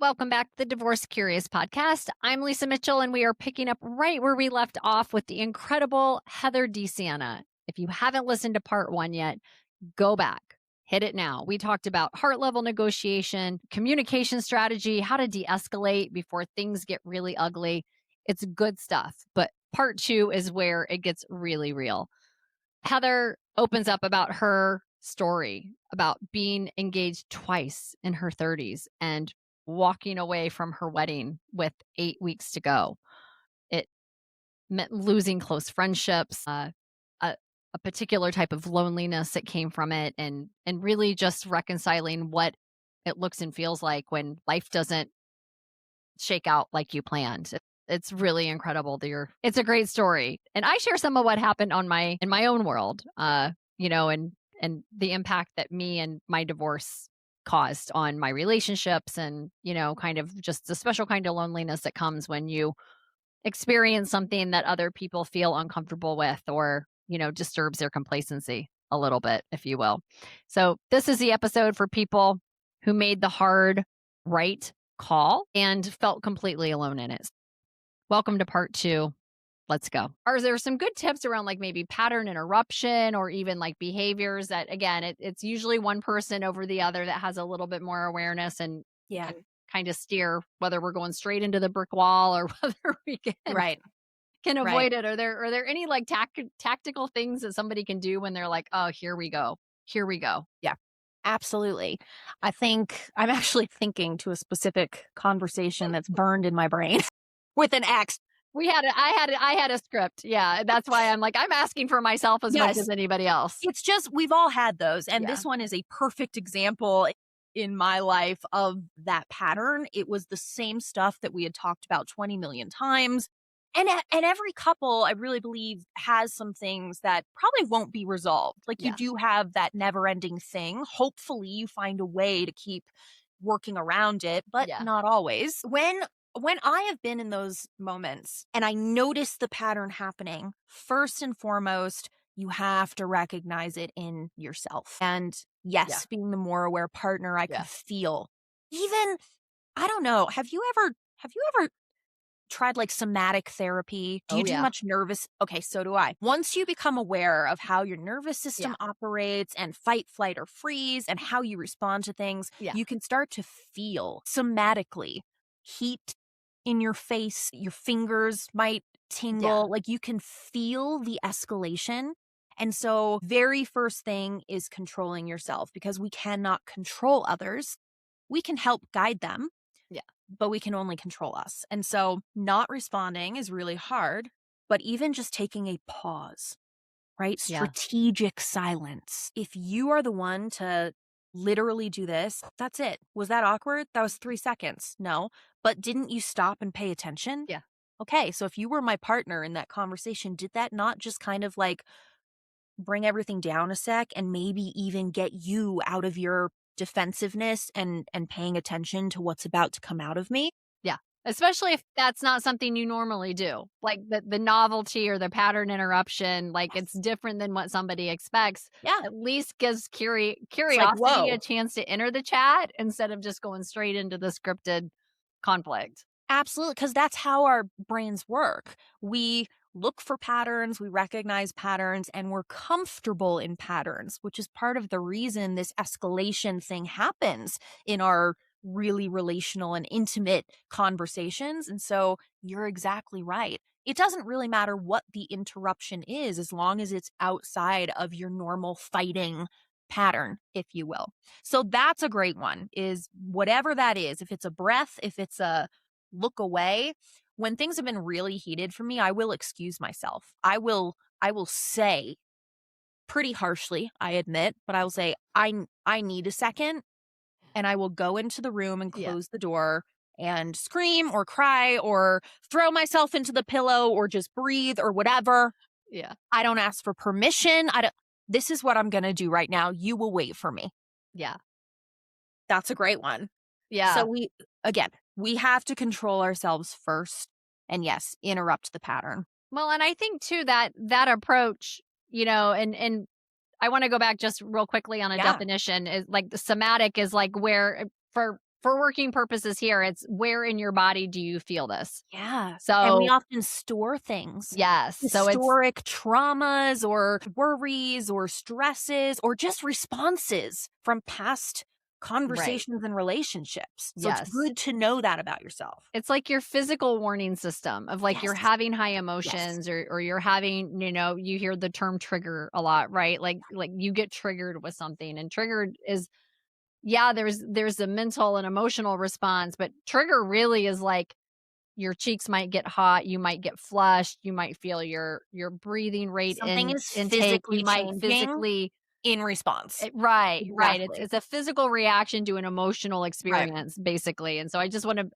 Welcome back to the Divorce Curious podcast. I'm Lisa Mitchell, and we are picking up right where we left off with the incredible Heather DeSiena. If you haven't listened to part 1 yet, go back, hit it now. We talked about heart level negotiation, communication strategy, how to de-escalate before things get really ugly. It's good stuff. But part 2 is where it gets really real. Heather opens up about her story about being engaged twice in her 30s and walking away from her wedding with 8 weeks to go. It meant losing close friendships, a particular type of loneliness that came from it, and really just reconciling what it looks and feels like when life doesn't shake out like you planned. It's really incredible. It's a great story, and I share some of what happened in my own world, and the impact that me and my divorce caused on my relationships, and kind of just the special kind of loneliness that comes when you experience something that other people feel uncomfortable with, or disturbs their complacency a little bit, if you will. So this is the episode for people who made the hard right call and felt completely alone in it. Welcome to part 2. Let's go. Are there some good tips around like maybe pattern interruption, or even like behaviors that, again, it's usually one person over the other that has a little bit more awareness and can kind of steer whether we're going straight into the brick wall or whether we can avoid it. Are there any like tactical things that somebody can do when they're like, oh, here we go. Yeah, absolutely. I think I'm actually thinking to a specific conversation that's burned in my brain with an X. I had a script. Yeah. That's why I'm asking for myself as much as anybody else. It's just, we've all had those. And this one is a perfect example in my life of that pattern. It was the same stuff that we had talked about 20 million times. And every couple, I really believe, has some things that probably won't be resolved. Like you do have that never ending thing. Hopefully you find a way to keep working around it, but not always. When I have been in those moments and I notice the pattern happening, first and foremost, you have to recognize it in yourself. And being the more aware partner, I could feel. Even, I don't know, have you ever tried like somatic therapy? Do you do much nervous? Okay, so do I. Once you become aware of how your nervous system operates and fight, flight, or freeze and how you respond to things, you can start to feel somatically heat in your face. Your fingers might tingle. Like you can feel the escalation. And so very first thing is controlling yourself, because we cannot control others. We can help guide them. But we can only control us. And so not responding is really hard, but even just taking a pause, right? Strategic silence. If you are the one to literally do this, that's it. Was that awkward? That was 3 seconds. No. But didn't you stop and pay attention? Yeah. Okay. So if you were my partner in that conversation, did that not just kind of like bring everything down a sec and maybe even get you out of your defensiveness and paying attention to what's about to come out of me? Yeah. Especially if that's not something you normally do. Like the novelty or the pattern interruption, like it's different than what somebody expects. Yeah. At least gives curiosity a chance to enter the chat instead of just going straight into the scripted conflict. Absolutely. Because that's how our brains work. We look for patterns, we recognize patterns, and we're comfortable in patterns, which is part of the reason this escalation thing happens in our really relational and intimate conversations. And so you're exactly right. It doesn't really matter what the interruption is, as long as it's outside of your normal fighting pattern, if you will. So that's a great one, is whatever that is. If it's a breath, if it's a look away. When things have been really heated for me, I will excuse myself. I will say pretty harshly, I admit, but I will say, I need a second, and I will go into the room and close the door and scream or cry or throw myself into the pillow or just breathe or whatever. Yeah. I don't ask for permission. This is what I'm going to do right now. You will wait for me. Yeah. That's a great one. Yeah. So we have to control ourselves first, and interrupt the pattern. Well, and I think too that approach, and I want to go back just real quickly on a definition, is like the somatic is like where for for working purposes here, it's where in your body do you feel this? Yeah. And we So often store things. yes, so it's Historic traumas or worries or stresses or just responses from past right. conversations and relationships. So it's Yes. good to know that about yourself. It's like your physical warning system of like you're Yes. having high Yes. emotions or you're having, you hear the term trigger a lot, right? Like you get triggered with something and triggered is yeah, there's a mental and emotional response, but trigger really is like your cheeks might get hot, you might get flushed, you might feel your breathing rate Something is intake, you physically might changing physically in response. right, right. Exactly. It's a physical reaction to an emotional Right. experience, basically. And so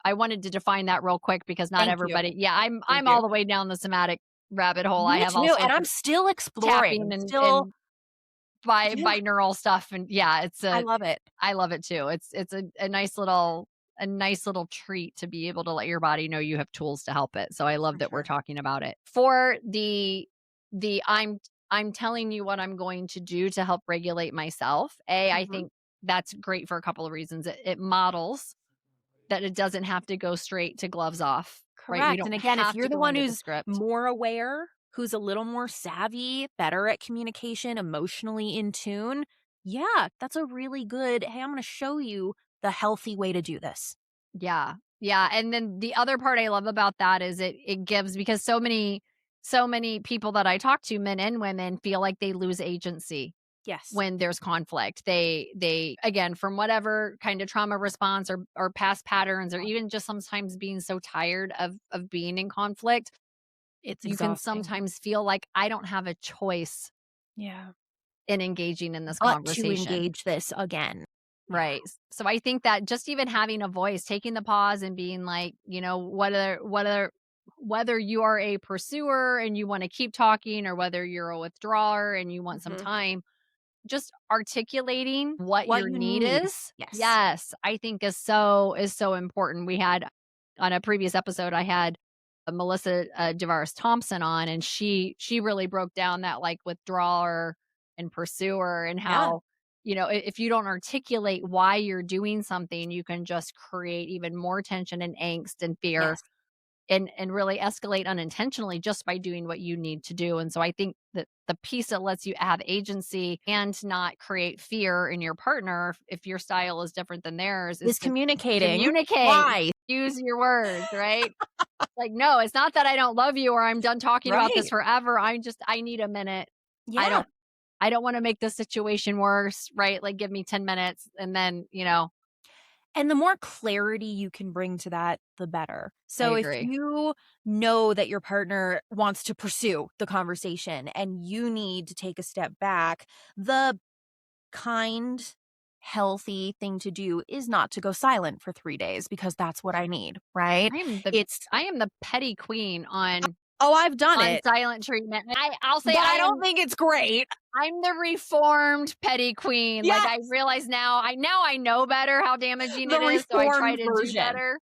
I wanted to define that real quick because not Thank you. everybody. Yeah, Thank I'm you. all the way down the somatic rabbit hole. I Me have all too. And sorts I'm of still exploring. tapping I'm and still, yeah, binaural stuff, and yeah, I love it. I love it too. It's a nice little treat to be able to let your body know you have tools to help it. So I love For that we're sure. talking about it. For the I'm telling you what I'm going to do to help regulate myself. I Mhm. think that's great for a couple of reasons. It models that it doesn't have to go straight to gloves off, right? We Correct, don't and again, if have you're to the go one into the who's script. more aware, who's a little more savvy, better at communication, emotionally in tune, yeah, that's a really good, "Hey, I'm gonna show you the healthy way to do this." Yeah. Yeah, and then the other part I love about that is it gives because so many people that I talk to, men and women, feel like they lose agency Yes. when there's conflict. They again, from whatever kind of trauma response or past patterns or even just sometimes being so tired of being in conflict, It's you can exhausting. sometimes feel like I don't have a choice Yeah. in engaging in this But to conversation. engage this again. Yeah. Right. So I think that just even having a voice, taking the pause and being like, whether you are a pursuer and you want to keep talking or whether you're a withdrawer and you want some Mhm. time, just articulating what What your you need need. is. Yes. Yes, I think is so important. We had on a previous episode I had Melissa Devaris Thompson on and she really broke down that like withdrawer and pursuer and Yeah. how if you don't articulate why you're doing something, you can just create even more tension and angst and fear Yes. and really escalate unintentionally just by doing what you need to do. And so I think that the piece that lets you have agency and not create fear in your partner if your style is different than theirs is Is to communicating. communicate, Why? use your words, right? Like, no, it's not that I don't love you or I'm done talking about this Right. forever. I need a minute. I Yeah. don't I don't want to make the situation worse, right? Like give me 10 minutes and then, And the more clarity you can bring to that, the better. I So if agree. you know that your partner wants to pursue the conversation and you need to take a step back, the kind, healthy thing to do is not to go silent for 3 days because that's what I need, right? It's, I am the petty queen "Oh, I've done on it, silent treatment. I'll say but I don't think it's great." I'm the reformed petty queen. Like I Yes, realize now I know better how damaging the it is, so I try reformed to do version. better.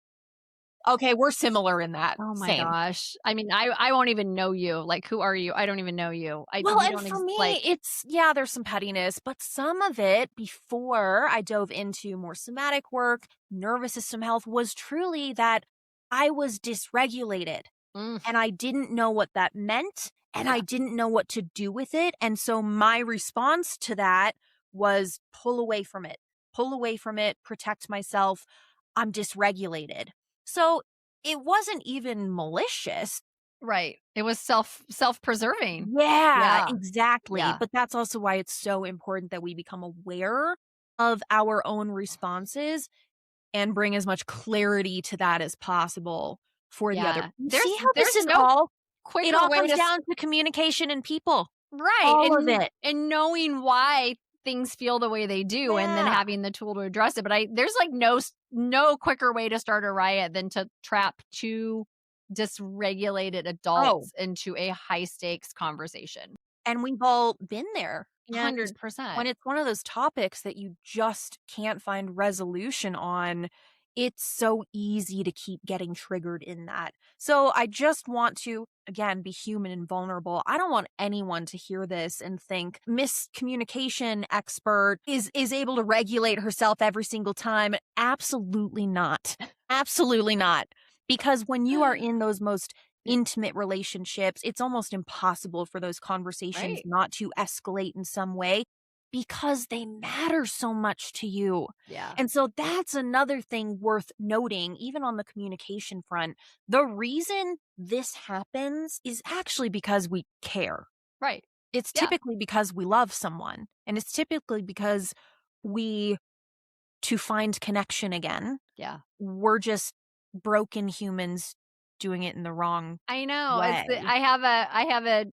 Okay, we're similar in that. Oh my Same. gosh. I mean, I won't even know you. Like who are you? I don't even know you. Well, We and don't for me, like it's yeah, there's some pettiness, but some of it before I dove into more somatic work, nervous system health was truly that I was dysregulated mm, and I didn't know what that meant and yeah. I didn't know what to do with it. And so my response to that was pull away from it, protect myself. I'm dysregulated. So it wasn't even malicious. Right. It was self-preserving. Yeah, Yeah. exactly, Yeah. but that's also why it's so important that we become aware of our own responses and bring as much clarity to that as possible for the other. Yeah. You see how this There's is no all it quicker all way comes to down to communication and people. right, All of it. and knowing why things feel the way they do and then Yeah. having the tool to address it, but there's, like, no quicker way to start a riot than to trap 2 dysregulated Oh, adults into a high stakes conversation. and we've all been there. And when 100%. it's one of those topics that you just can't find resolution on, it's so easy to keep getting triggered in that. So I just want to, again, be human and vulnerable. I don't want anyone to hear this and think miscommunication expert is able to regulate herself every single time. Absolutely not. Absolutely not. Because when you are in those most intimate relationships, it's almost impossible for those conversations Right. not to escalate in some way because they matter so much to you. Yeah. And so that's another thing worth noting, even on the communication front. The reason this happens is actually because we care. Right. It's Yeah. typically because we love someone, and it's typically because we, to find connection again, Yeah. we're just broken humans doing it in the wrong I know. way. I have a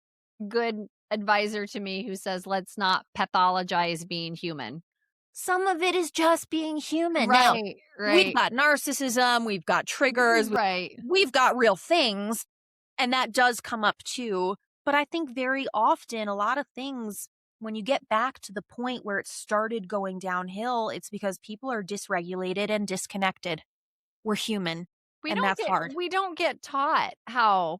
good advisor to me who says, let's not pathologize being human. Some of it is just being human. Now, Right. we've Right. got narcissism, we've got triggers, Right. we've got real things, and that does come up too. But I think very often, a lot of things, when you get back to the point where it started going downhill, it's because people are dysregulated and disconnected. We're human, and that's hard. We don't get taught how.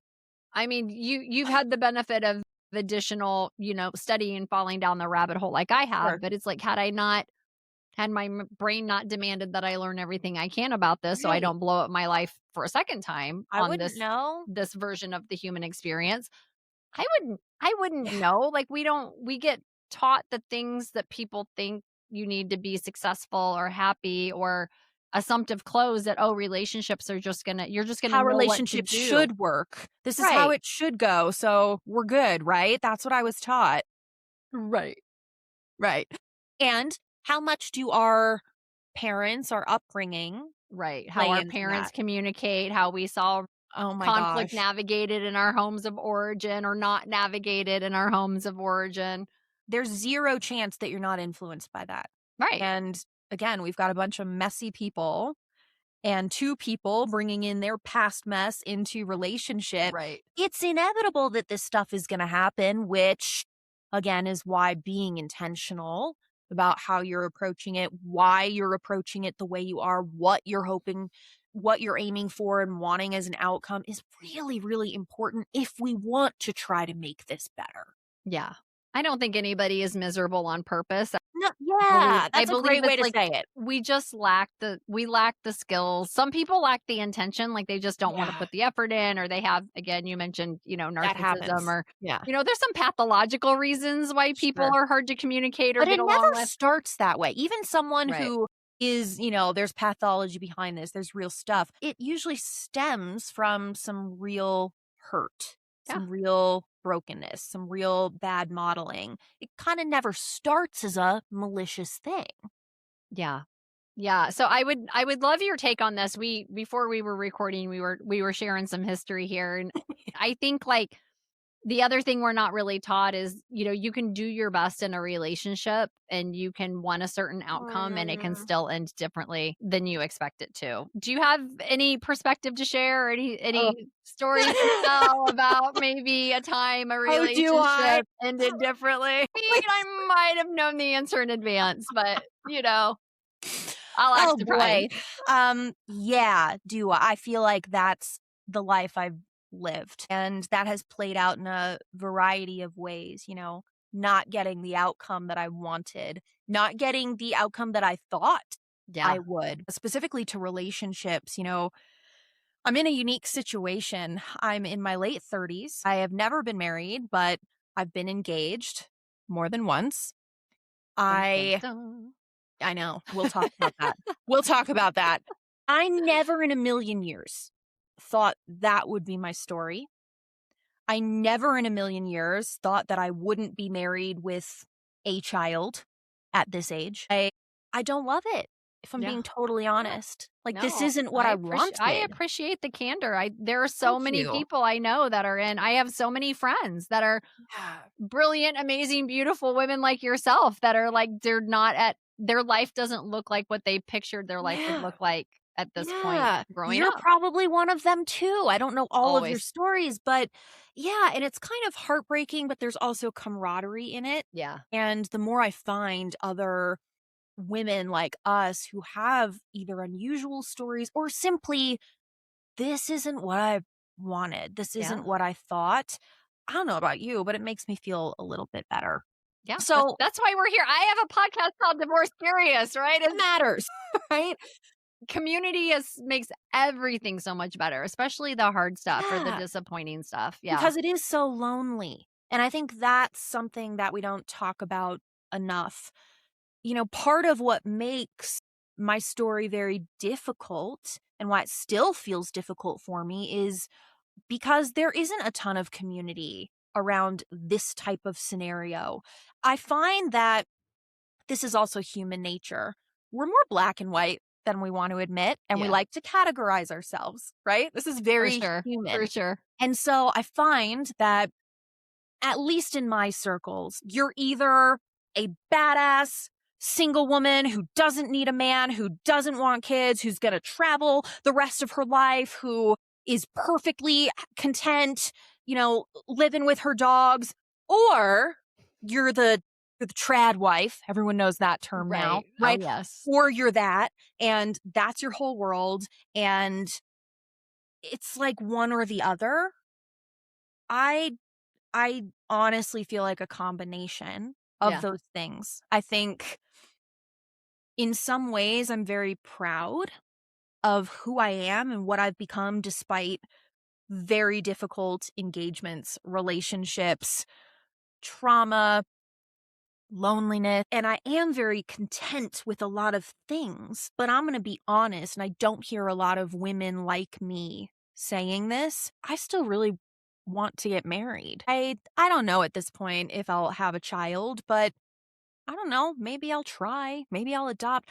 I mean, you've had the benefit of additional, studying, falling down the rabbit hole like I have, Sure. but it's like, had my brain not demanded that I learn everything I can about this so I Right. don't blow up my life for a second time I on wouldn't know. this version of the human experience, I wouldn't Yeah. know. Like, we get taught the things that people think you need to be successful or happy, or assumptive clothes that, oh, relationships are just you're just gonna How know what to relationships do. should work. This is how Right. it should go. So we're good, right? That's what I was taught. Right. Right. And how much do our parents, our upbringing, Right. How play our into parents that? communicate, how we saw Oh my conflict gosh. navigated in our homes of origin or not navigated in our homes of origin. There's zero chance that you're not influenced by that. Right. And again, we've got a bunch of messy people and two people bringing in their past mess into relationship. Right. It's inevitable that this stuff is going to happen, which again is why being intentional about how you're approaching it, why you're approaching it the way you are, what you're hoping, what you're aiming for and wanting as an outcome is really, really important if we want to try to make this better. Yeah. I don't think anybody is miserable on purpose. No, believe yeah, I that's a believe great way it's to like say it. we lack the skills. Some people lack the intention, like they just don't wanna Yeah, put the effort in, or they have, again, you mentioned, that narcissism, happens. or, Yeah, there's some pathological reasons why people sure. are hard to communicate or But get it never along with. starts that way. Even someone Right. who is, there's pathology behind this, there's real stuff. It usually stems from some real hurt, Yeah. some real brokenness, some real bad modeling. It kind of never starts as a malicious thing. Yeah. Yeah. So I would love your take on this. Before we were recording, we were sharing some history here. And I think, like, the other thing we're not really taught is, you can do your best in a relationship and you can want a certain outcome and it can Mm. still end differently than you expect it to. Do you have any perspective to share, or Oh. any stories to tell about maybe a time a Oh, do I? relationship ended differently? Like, I might have known the answer in advance, but I'll act Oh surprised. boy. Yeah, do I feel like that's the life I've lived. And that has played out in a variety of ways, not getting the outcome that I wanted, not getting the outcome that I thought Yeah. I would, specifically to relationships. I'm in a unique situation. I'm in my late 30s. I have never been married, but I've been engaged more than once. Dun, dun, I dun. I know. We'll talk about that. We'll talk about that. I never in a million years thought that would be my story. I never in a million years thought that I wouldn't be married with a child at this age. I don't love it, if I'm Yeah. being totally honest. Like, this No, isn't what I I wanted. appreciate the candor. There are so Thank many you. people I know that are in. I have so many friends that are Yeah. brilliant, amazing, beautiful women like yourself that are like, they're not at their life doesn't look like what they pictured their life would Yeah. look like at this point Yeah. growing You're up. probably one of them too. I don't know all of your Always. stories, but yeah, and it's kind of heartbreaking, but there's also camaraderie in it. Yeah. And the more I find other women like us who have either unusual stories or simply, this isn't what I wanted. This isn't what I thought. I don't know about you, but it makes me feel a little bit better. Yeah. So That's why we're here. I have a podcast called Divorce Curious, right? it matters, right? Community makes everything so much better, especially the hard stuff or the Yeah. disappointing stuff. Yeah. Because it is so lonely. And I think that's something that we don't talk about enough. You know, part of what makes my story very difficult and why it still feels difficult for me is because there isn't a ton of community around this type of scenario. I find that this is also human nature. We're more black and white than we want to admit, and we like to categorize ourselves, right? This is very human. For sure. And so I find that, at least in my circles, you're either a badass single woman who doesn't need a man, who doesn't want kids, who's going to travel the rest of her life, who is perfectly content, you know, living with her dogs, or you're the trad wife. Everyone knows that term now, right? Oh, yes. Or you're that, and that's your whole world, and it's like one or the other. I honestly feel like a combination of those things. I think in some ways I'm very proud of who I am and what I've become despite very difficult engagements, relationships, trauma, loneliness. And I am very content with a lot of things, but I'm going to be honest, and I don't hear a lot of women like me saying this. I still really want to get married. I don't know at this point if I'll have a child, but I don't know, maybe I'll try, maybe I'll adopt.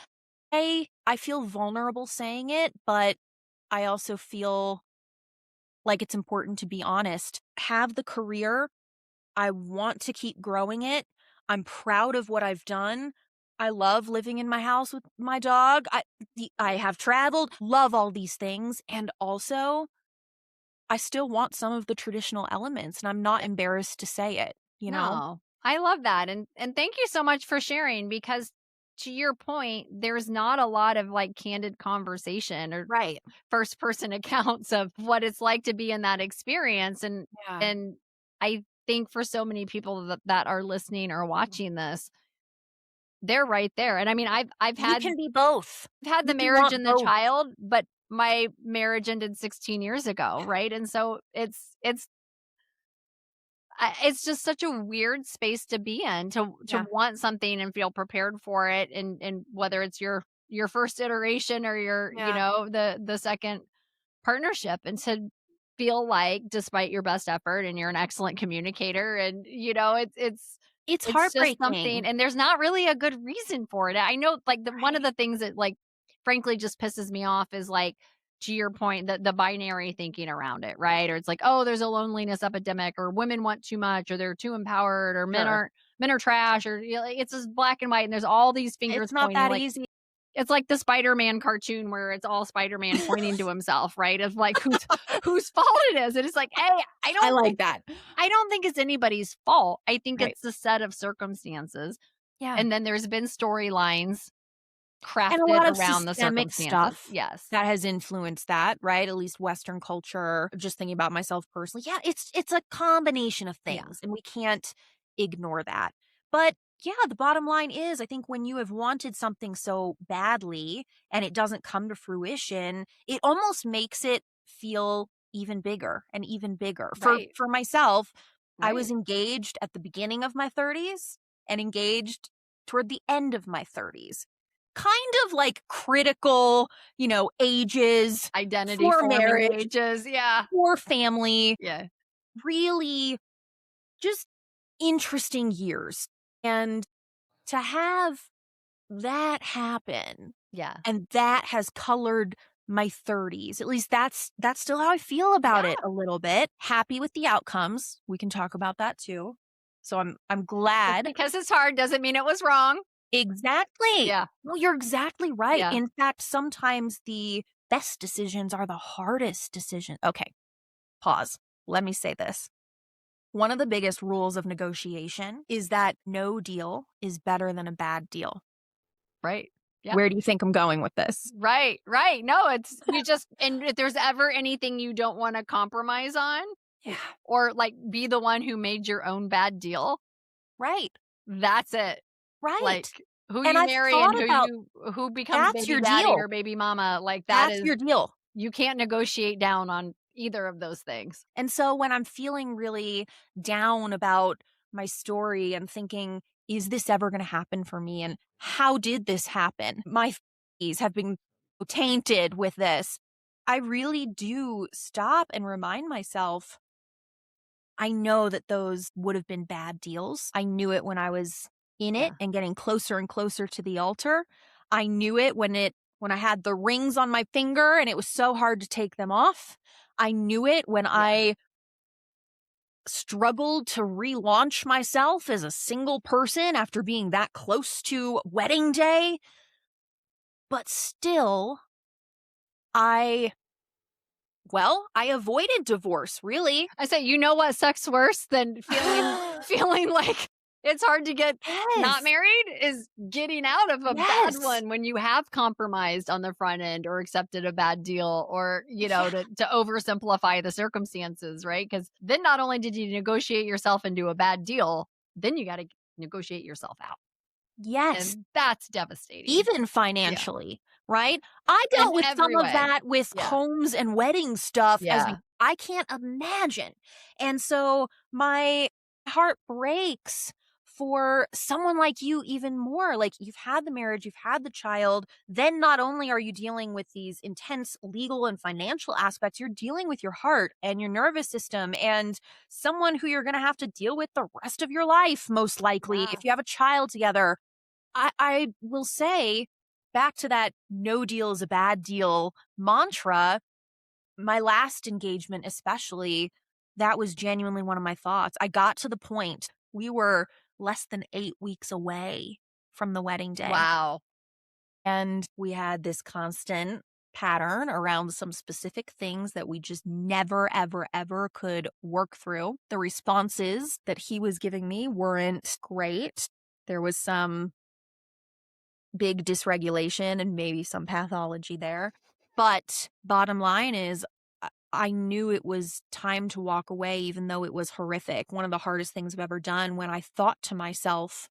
I feel vulnerable saying it, but I also feel like it's important to be honest. Have the career. I want to keep growing it. I'm proud of what I've done. I love living in my house with my dog. I have traveled, love all these things. And also, I still want some of the traditional elements, and I'm not embarrassed to say it, you know? No, I love that. And thank you so much for sharing, because to your point, there's not a lot of like candid conversation or Right. first person accounts of what it's like to be in that experience. And I think for so many people that are listening or watching this, they're right there. And I mean, I've You had can be both. the You can marriage want and the both. child, but my marriage ended 16 years ago, right? And so it's just such a weird space to be in, to want something and feel prepared for it, and whether it's your first iteration or your you know the second partnership, and to feel like despite your best effort and you're an excellent communicator, and you know It's it's just something, heartbreaking. and there's not really a good reason for it. I know, like, one of the things that, like, frankly just pisses me off is, like, to your point, the binary thinking around it, right? Or it's like, "Oh, there's a loneliness epidemic," or "Women want too much," or "They're too empowered," or "Men are trash," or, you know, like, it's just black and white, and there's all these fingers It's not pointing, that like, easy. it's like the Spider-Man cartoon where it's all Spider-Man pointing to himself, right? Of, like, whose fault it is, and it's like, "Hey, I like that. I don't think it's anybody's fault. I think Right. it's the set of circumstances." Yeah. And then there's been storylines And a crafted lot of around the systemic circumstances. stuff Yes. that has influenced that, right? At least Western culture, just thinking about myself personally. Yeah, it's a combination of Yeah. things, and we can't ignore that. But yeah, the bottom line is, I think when you have wanted something so badly and it doesn't come to fruition, it almost makes it feel even bigger and even bigger. Right. For myself, I was Right. engaged at the beginning of my 30s and engaged toward the end of my 30s. Kind of like critical, you know, ages Identity for forming marriage, ages. Yeah. for family, Yeah. really just interesting years. And to have that happen, Yeah. and that has colored my 30s. At least that's still how I feel about it a little bit. Happy with the outcomes. We can talk about that too. So I'm Just glad. because it's hard doesn't mean it was wrong. Exactly. Yeah. No, you're exactly right. Yeah. In fact, sometimes the best decisions are the hardest decisions. Okay, pause. Let me say this. One of the biggest rules of negotiation is that no deal is better than a bad deal. Right. Yeah. Where do you think I'm going with this? Right. No, it's you just, and if there's ever anything you don't want to compromise on, Yeah. or like be the one who made your own bad deal, Right. that's it. Right. Like who And you I've marry and thought about who becomes that's baby your daddy deal. or baby mama, like that That's is, your deal. you can't negotiate down on either of those things. And so when I'm feeling really down about my story and thinking, is this ever going to happen for me? And how did this happen? My fees have been tainted with this. I really do stop and remind myself, I know that those would have been bad deals. I knew it when I was in it and getting closer and closer to the altar. I knew it when I had the rings on my finger and it was so hard to take them off. I knew it when I struggled to relaunch myself as a single person after being that close to wedding day. But still, I avoided divorce, really. I say, you know what sucks worse than feeling like it's hard to get not married is getting out of a bad one when you have compromised on the front end or accepted a bad deal or, to oversimplify the circumstances, right? Because then not only did you negotiate yourself into a bad deal, then you got to negotiate yourself out. Yes. And that's devastating. Even financially, right? I dealt with some of that with homes and wedding stuff as I can't imagine. And so my heart breaks for someone like you even more. Like you've had the marriage, you've had the child. Then not only are you dealing with these intense legal and financial aspects, you're dealing with your heart and your nervous system and someone who you're going to have to deal with the rest of your life, most likely, if you have a child together. I will say, back to that no deal is a bad deal mantra, my last engagement especially, that was genuinely one of my thoughts. I got to the point, we were less than 8 weeks away from the wedding day. Wow. And we had this constant pattern around some specific things that we just never, ever, ever could work through. The responses that he was giving me weren't great. There was some big dysregulation and maybe some pathology there. But bottom line is, I knew it was time to walk away, even though it was horrific. One of the hardest things I've ever done when I thought to myself,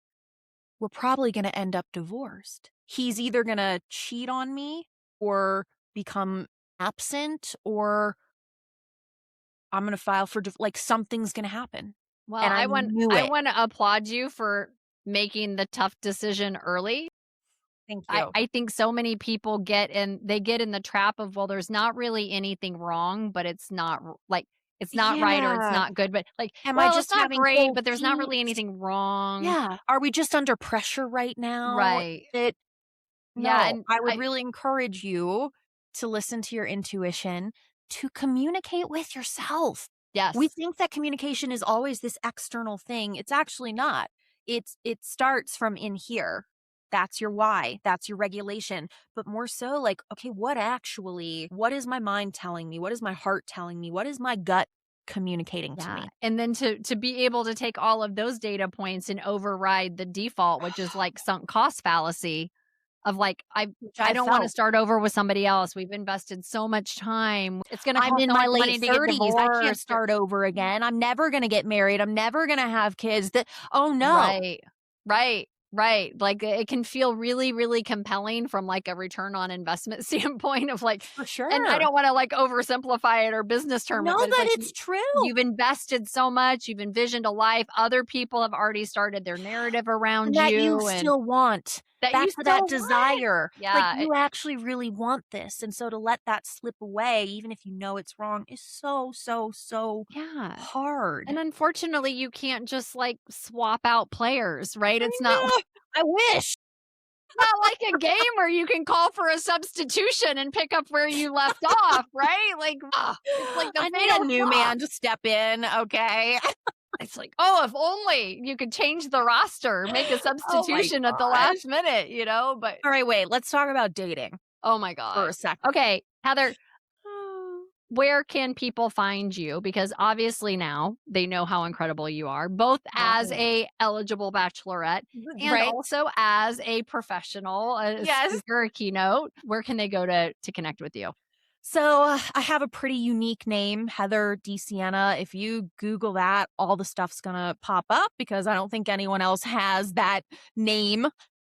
we're probably going to end up divorced. He's either going to cheat on me or become absent, or I'm going to file for something's going to happen. Well, and I want to applaud you for making the tough decision early. Thank you. I think so many people get in the trap of, well, there's not really anything wrong, but it's not it's not right or it's not good. But I just it's not great, but there's not really anything wrong. Yeah. Are we just under pressure right now? Right. No, and I would really encourage you to listen to your intuition, to communicate with yourself. Yes. We think that communication is always this external thing. It's actually not. It starts from in here. That's your why. That's your regulation. But more so okay, what is my mind telling me? What is my heart telling me? What is my gut communicating to me? And then to be able to take all of those data points and override the default, which is sunk cost fallacy of I don't want to start over with somebody else. We've invested so much time. It's going to cost I'm in so my much money late to get 30s. divorced. I can't start over again. I'm never going to get married. I'm never going to have kids. Oh no. Right. It can feel really, really compelling from a return on investment standpoint of for sure. And I don't want to oversimplify it or business term. No, but it's true. You've invested so much. You've envisioned a life. Other people have already started their narrative around that you still want. Back to that desire. Yeah. You actually really want this. And so to let that slip away, even if you know it's wrong, is so, so, so hard. And unfortunately, you can't just swap out players, right? It's not. I wish. Not like a game where you can call for a substitution and pick up where you left off, right? It's the I need a new man to step in, okay? It's if only you could change the roster, make a substitution at the last minute, but. All right, wait, let's talk about dating. Oh my God. For a second. Okay, Heather, where can people find you? Because obviously now they know how incredible you are, both as Oh. a eligible bachelorette and Right? also as a professional, a Yes. speaker, a keynote. Where can they go to connect with you? So I have a pretty unique name, Heather DeSiena. If you Google that, all the stuff's gonna pop up because I don't think anyone else has that name.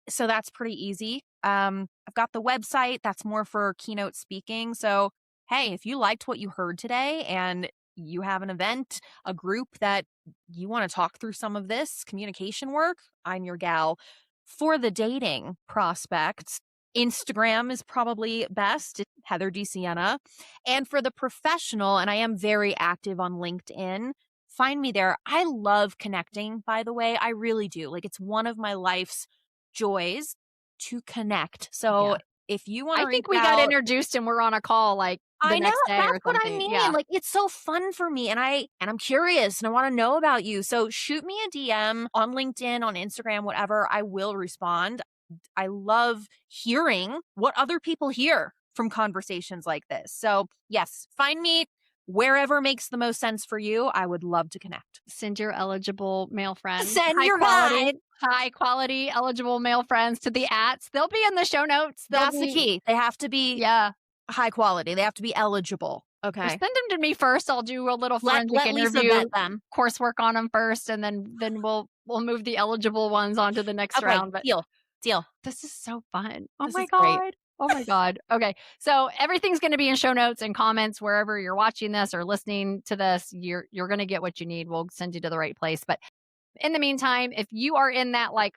So that's pretty easy. I've got the website that's more for keynote speaking. So, hey, if you liked what you heard today and you have an event, a group that you want to talk through some of this communication work, I'm your gal. For the dating prospects, Instagram is probably best, it's Heather DeSiena. And for the professional, and I am very active on LinkedIn, find me there. I love connecting, by the way. I really do. Like, it's one of my life's joys to connect. So Yeah. if you want I to reach think we got out, introduced and we're on a call like the I know next day that's or what I something. mean. Yeah. Like, it's so fun for me, and I'm curious and I want to know about you. So shoot me a DM on LinkedIn, on Instagram, whatever. I will respond. I love hearing what other people hear from conversations like this. So yes, find me wherever makes the most sense for you. I would love to connect. Send your eligible male friends, Send your vibe. high quality eligible male friends to the ats. They'll be in the show notes. That's the key. They have to be Yeah. high quality. They have to be eligible. Or Okay. send them to me first. I'll do a little Let forensic Lisa interview, vet them. coursework on them first, and then we'll move the eligible ones on to the next Okay. round. But Deal. this is so fun. Oh This my is great. God. Oh my God. Okay. So everything's going to be in show notes and comments wherever you're watching this or listening to this. You're going to get what you need. We'll send you to the right place. But in the meantime, if you are in that, like,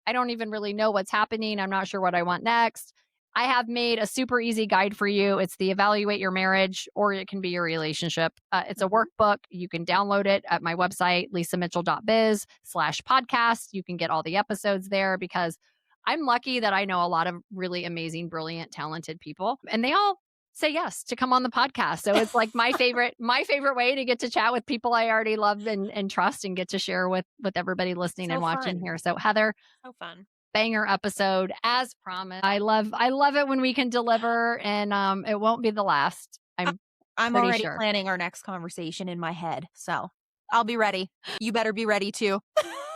I don't even really know what's happening, I'm not sure what I want next, I have made a super easy guide for you. It's the Evaluate Your Marriage, or it can be your relationship. It's a Mhm. workbook. You can download it at my website, lisamitchell.biz/podcast. You can get all the episodes there because I'm lucky that I know a lot of really amazing, brilliant, talented people, and they all say yes to come on the podcast. So it's like my favorite way to get to chat with people I already love and trust and get to share with everybody listening So and watching fun. here. So Heather, So fun. banger episode as promised. I love it when we can deliver, and it won't be the last. I'm I'm pretty already sure. planning our next conversation in my head. So I'll be ready. You better be ready too.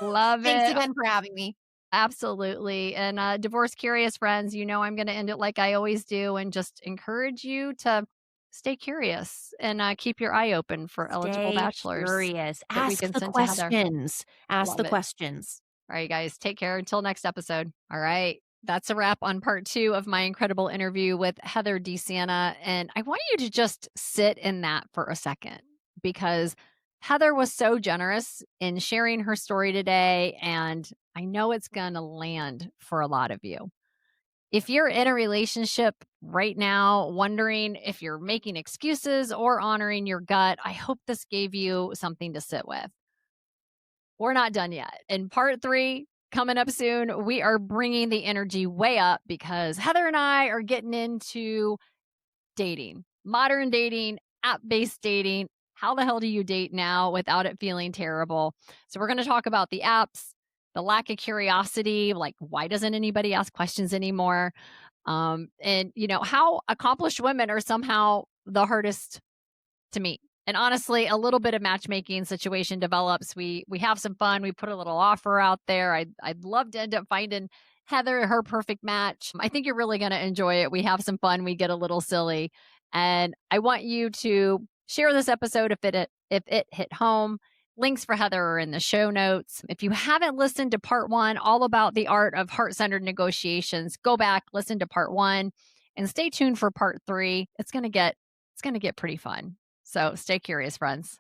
Love Thanks it. again for having me. Absolutely. And divorce curious friends, I'm going to end it like I always do and just encourage you to stay curious and keep your eye open for eligible Stay bachelors curious. that we Ask can the send to Heather. questions. Ask Love the it. questions. All right, guys, take care. Until next episode. All right. That's a wrap on part 2 of my incredible interview with Heather DeSiena. And I want you to just sit in that for a second because Heather was so generous in sharing her story today. And I know it's going to land for a lot of you. If you're in a relationship right now, wondering if you're making excuses or honoring your gut, I hope this gave you something to sit with. We're not done yet. In part 3, coming up soon, we are bringing the energy way up because Heather and I are getting into dating, modern dating, app based dating. How the hell do you date now without it feeling terrible? So, we're going to talk about the apps, the lack of curiosity, like why doesn't anybody ask questions anymore? And, how accomplished women are somehow the hardest to meet. And honestly, a little bit of matchmaking situation develops. We have some fun. We put a little offer out there. I'd love to end up finding Heather her perfect match. I think you're really going to enjoy it. We have some fun. We get a little silly, and I want you to share this episode if it hit home. Links for Heather are in the show notes. If you haven't listened to part 1, all about the art of heart-centered negotiations, go back, listen to part 1, and stay tuned for part 3. It's going to get pretty fun. So stay curious, friends.